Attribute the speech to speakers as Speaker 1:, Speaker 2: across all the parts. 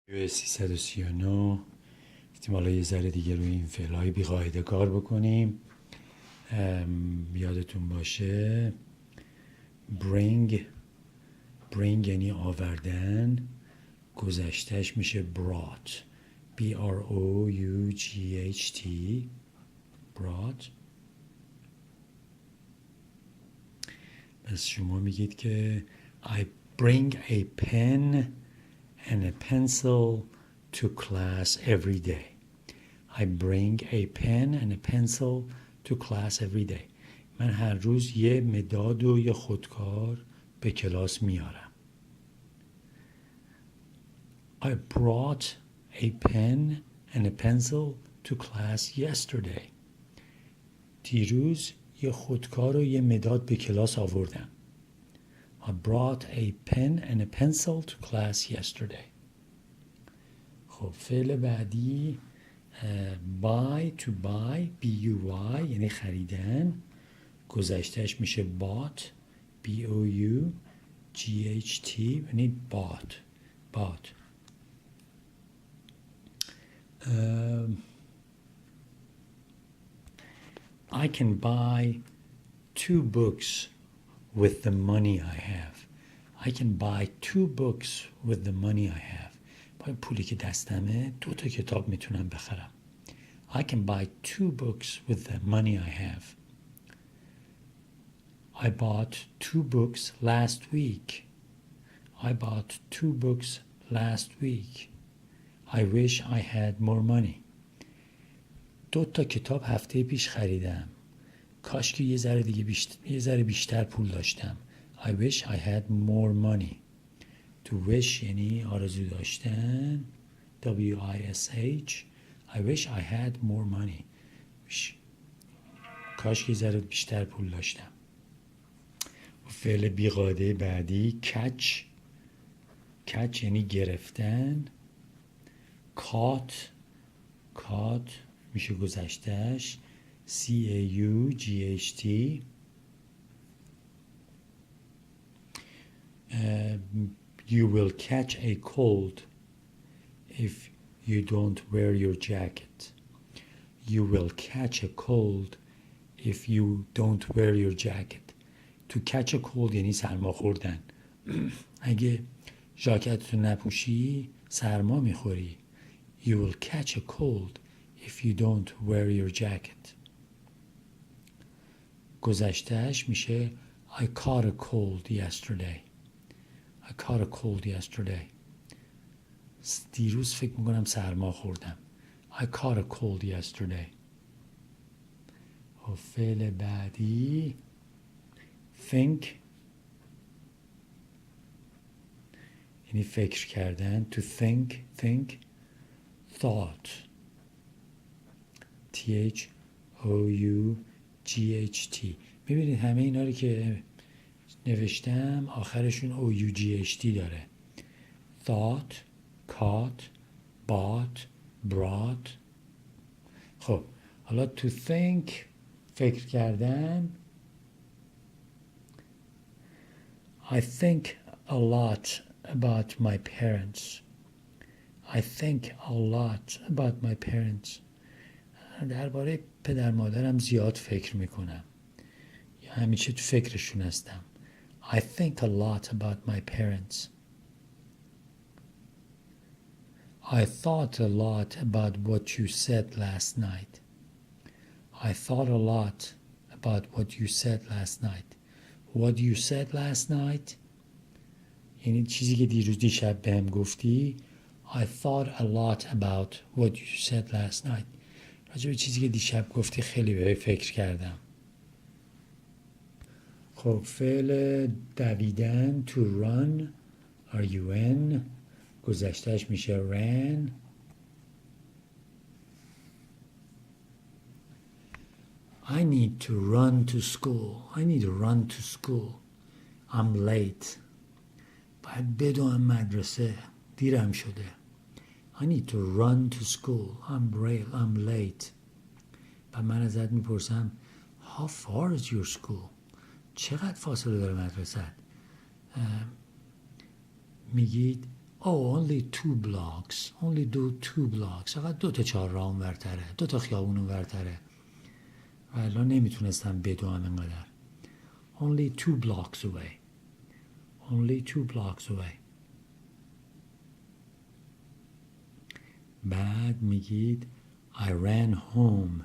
Speaker 1: 339 گفتیم حالا یه ذره دیگه روی این فعل‌های بی‌قاعده کار بکنیم. یادتون باشه bring یعنی آوردن، گذشتهش میشه brought B-R-O-U-G-H-T brought. پس شما میگید که I bring a pen and a pencil to class every day. I bring a pen and a pencil to class every day. من هر روز یه مداد و یه خودکار به کلاس میارم. I brought a pen and a pencil to class yesterday. دیروز یه خودکار و یه مداد به کلاس آوردم. I brought a pen and a pencil to class yesterday. خب فعل بعدی buy to buy B-U-Y یعنی خریدن، گذشتهش میشه bought B-O-U-G-H-T یعنی bought. I can buy 2 books with the money I have. I can buy 2 books with the money I have. با پولی که دستمه 2 تا کتاب میتونم بخرم. I can buy 2 books with the money I have. I bought 2 books last week. I bought 2 books last week. I wish I had more money. 2 تا کتاب هفته پیش خریدم. کاش که یه ذره بیشتر پول داشتم. I wish I had more money. To wish یعنی آرزو داشتن. W-I-S-H. I wish I had more money. کاش که یه ذره بیشتر پول داشتم. و فعل بیقاعده بعدی catch یعنی گرفتن. caught میشه گذشتهش C-A-U-G-H-T. You will catch a cold if you don't wear your jacket. You will catch a cold if you don't wear your jacket. To catch a cold یعنی سرما خوردن. اگه ژاکتتو نپوشی سرما میخوری. You will catch a cold if you don't wear your jacket. گذشتهش میشه I caught a cold yesterday. I caught a cold yesterday. دیروز فکر میکنم سرما خوردم. I caught a cold yesterday. و فعل بعدی think یعنی فکر کردن. To think thought T-H-O-U-G-H-T. میبینید همه اینا رو که نوشتم آخرشون O-U-G-H-T داره. Thought, caught, bought, brought. خب حالا to think فکر کردن. I think a lot about my parents. I think a lot about my parents. درباره پدر مادرم زیاد فکر میکنم. یا همیشه تو فکرشون هستم. I think a lot about my parents. I thought a lot about what you said last night. I thought a lot about what you said last night. What you said last night یعنی چیزی که دیشب بهم گفتی. I thought a lot about what you said last night. راجع به چیزی که دیشب گفتی خیلی به فکر کردم. خب فعل دویدن to run R-U-N گذشتهش میشه ran. I need to run to school. I need to run to school. I'm late. باید بدوم مدرسه. دیرم شده. I need to run to school. I'm late. و من ازت میپرسم How far is your school? چقدر فاصله داره مدرسه؟ میگید Oh, only 2 blocks. Only do 2 blocks. فقط 2 تا چهارراه اونورتره. 2 تا خیابون اونورتره. و الان نمیتونستم بدوم اینقدر. Only 2 blocks away. Only 2 blocks away. بعد میگید I ran home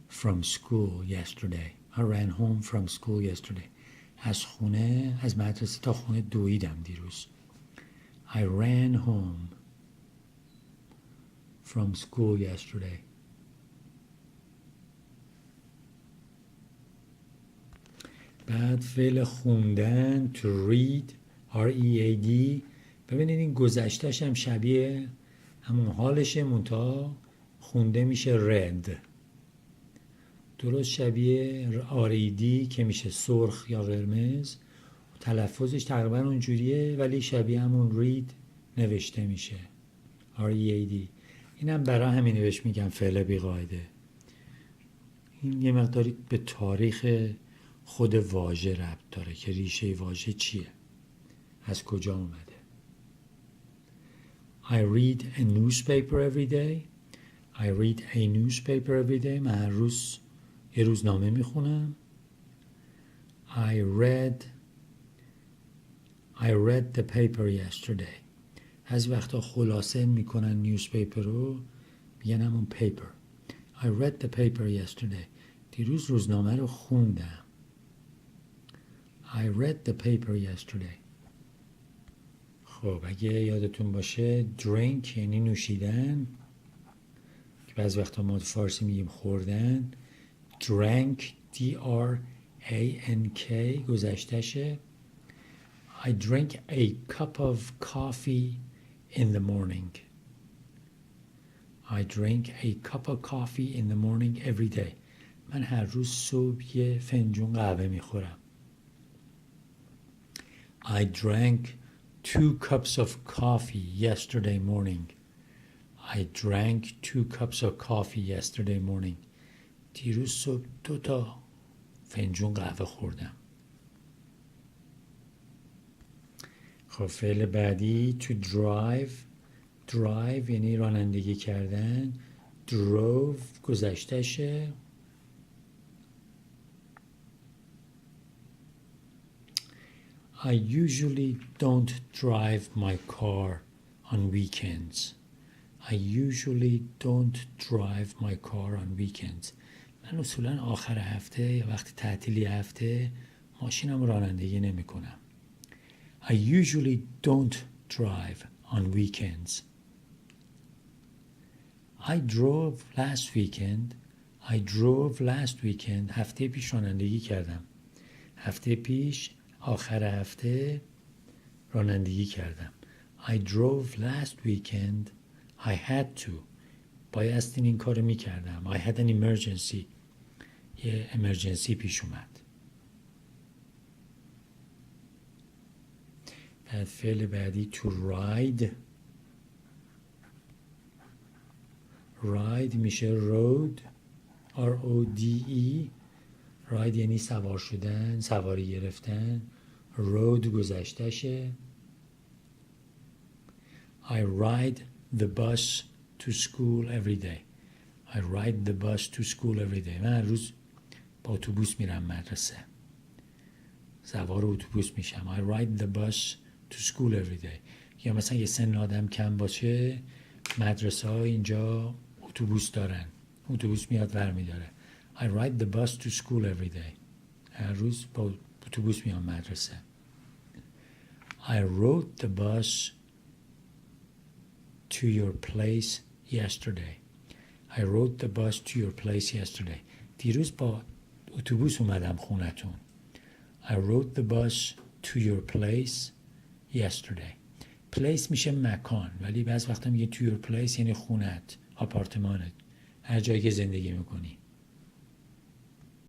Speaker 1: from school yesterday. I ran home from school yesterday. از مدرسه تا خونه دویدم دیروز. I ran home from school yesterday. بعد فعل خوندن to read R-E-A-D. ببینید این گذشتهش هم شبیه همون حالشه، منتها خونده میشه read. درست شبیه R-E-D که میشه سرخ یا قرمز، تلفظش تقریبا اونجوریه ولی شبیه همون read نوشته میشه R-E-A-D. اینم برای همینه بهش میگم فعل بیقاعده. این یه مقداری به تاریخ خود واژه ربط داره که ریشه واژه چیه، از کجا اومده. I read a newspaper every day. I read a newspaper every day. من هر روز یه روزنامه میخونم. I read the paper yesterday. از وقتا خلاصه میکنن نیوزپیپر رو، میگن همون paper. I read the paper yesterday. دیروز روزنامه رو خوندم. I read the paper yesterday. خب اگه یادتون باشه drink یعنی نوشیدن، که بعضی وقتا ما فارسی میگیم خوردن. drank D-R-A-N-K گذشتهشه. I drink a cup of coffee in the morning. I drink a cup of coffee in the morning every day. من هر روز صبح یه فنجون قهوه میخورم. I drank 2 cups of coffee yesterday morning. I drank 2 cups of coffee yesterday morning. دیروز صبح 2 تا فنجون قهوه خوردم. خب فعل بعدی to drive یعنی رانندگی کردن. drove گذشتهشه. I usually don't drive my car on weekends. I usually don't drive my car on weekends. من اصولا آخر هفته یا وقتی تعطیلی هفته ماشینم رانندگی نمی کنم. I usually don't drive on weekends. I drove last weekend. هفته پیش رانندگی کردم. هفته پیش آخر هفته رانندگی کردم. I drove last weekend. I had to. بایستی این کارو میکردم. I had an emergency. یه emergency پیش اومد. بعد فعل بعدی to ride میشه road R-O-D-E. ride یعنی سوار شدن، سواری گرفتن. road گذشتهشه. I ride the bus to school every day. I ride the bus to school every day. من هر روز با اتوبوس میرم مدرسه. سوار اتوبوس میشم. I ride the bus to school every day. یا مثلا یه سن آدم کم باشه، مدرسه ها اینجا اتوبوس دارن. اتوبوس میاد ور میداره. I ride the bus to school every day. هر روز با اتوبوس میام مدرسه. I rode the bus to your place yesterday. I rode the bus to your place yesterday. دیروز با اتوبوس اومدم خونتون. I rode the bus to your place yesterday. place میشه مکان، ولی بعض وقتا میگه to your place یعنی خونت، آپارتمانت، هر جایی که زندگی میکنی.